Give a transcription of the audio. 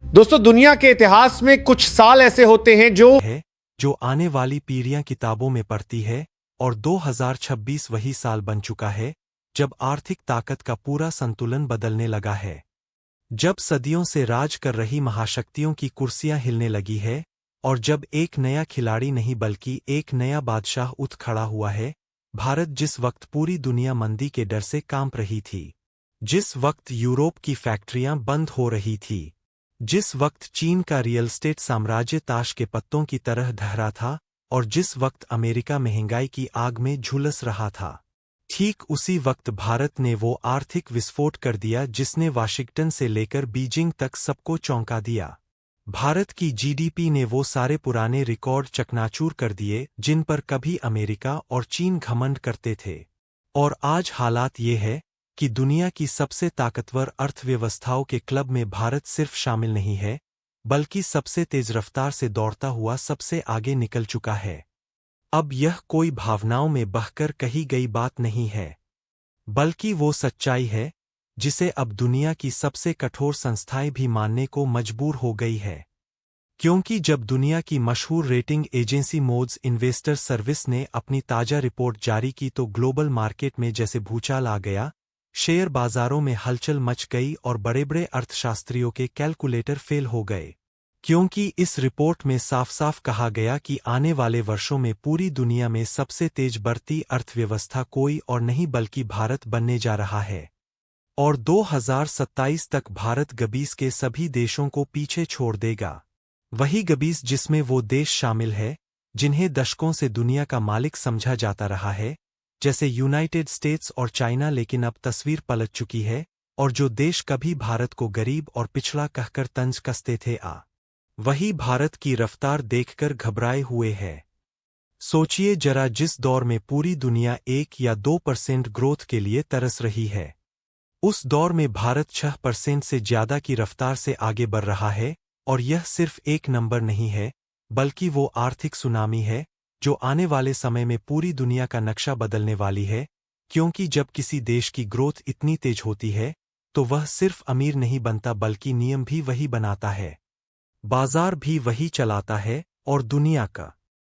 दोस्तों, दुनिया के इतिहास में कुछ साल ऐसे होते हैं जो आने वाली पीढ़ियां किताबों में पढ़ती है, और 2026 वही साल बन चुका है जब आर्थिक ताकत का पूरा संतुलन बदलने लगा है। जब सदियों से राज कर रही महाशक्तियों की कुर्सियां हिलने लगी है, और जब एक नया खिलाड़ी नहीं बल्कि एक नया बादशाह उठ खड़ा हुआ है। भारत जिस वक्त पूरी दुनिया मंदी के डर से कांप रही थी, जिस वक्त यूरोप की फैक्ट्रियां बंद हो रही थी, जिस वक्त चीन का रियल एस्टेट साम्राज्य ताश के पत्तों की तरह ढहरा था, और जिस वक्त अमेरिका महंगाई की आग में झुलस रहा था, ठीक उसी वक्त भारत ने वो आर्थिक विस्फोट कर दिया जिसने वाशिंगटन से लेकर बीजिंग तक सबको चौंका दिया। भारत की जीडीपी ने वो सारे पुराने रिकॉर्ड चकनाचूर कर दिए जिन पर कभी अमेरिका और चीन घमंड करते थे। और आज हालात ये है कि दुनिया की सबसे ताकतवर अर्थव्यवस्थाओं के क्लब में भारत सिर्फ शामिल नहीं है, बल्कि सबसे तेज रफ्तार से दौड़ता हुआ सबसे आगे निकल चुका है। अब यह कोई भावनाओं में बहकर कही गई बात नहीं है, बल्कि वो सच्चाई है जिसे अब दुनिया की सबसे कठोर संस्थाएं भी मानने को मजबूर हो गई है। क्योंकि जब दुनिया की मशहूर rating agency Moody's investor service ने अपनी ताजा रिपोर्ट जारी की तो ग्लोबल मार्केट में जैसे भूचाल आ गया, शेयर बाजारों में हलचल मच गई और बड़े बड़े अर्थशास्त्रियों के कैलकुलेटर फेल हो गए। क्योंकि इस रिपोर्ट में साफ साफ कहा गया कि आने वाले वर्षों में पूरी दुनिया में सबसे तेज बढ़ती अर्थव्यवस्था कोई और नहीं बल्कि भारत बनने जा रहा है। और 2027 तक भारत G20 के सभी देशों को पीछे छोड़ देगा। वही G20 जिसमें वो देश शामिल है जिन्हें दशकों से दुनिया का मालिक समझा जाता रहा है, जैसे यूनाइटेड स्टेट्स और चाइना। लेकिन अब तस्वीर पलट चुकी है, और जो देश कभी भारत को गरीब और पिछड़ा कहकर तंज कसते थे, वही भारत की रफ्तार देखकर घबराए हुए है। सोचिए जरा, जिस दौर में पूरी दुनिया 1 या 2% ग्रोथ के लिए तरस रही है, उस दौर में भारत 6% से ज्यादा की रफ्तार से आगे बढ़ रहा है। और यह सिर्फ एक नंबर नहीं है, बल्कि वो आर्थिक सुनामी है जो आने वाले समय में पूरी दुनिया का नक्शा बदलने वाली है। क्योंकि जब किसी देश की ग्रोथ इतनी तेज होती है, तो वह सिर्फ अमीर नहीं बनता बल्कि नियम भी वही बनाता है, बाजार भी वही चलाता है, और दुनिया का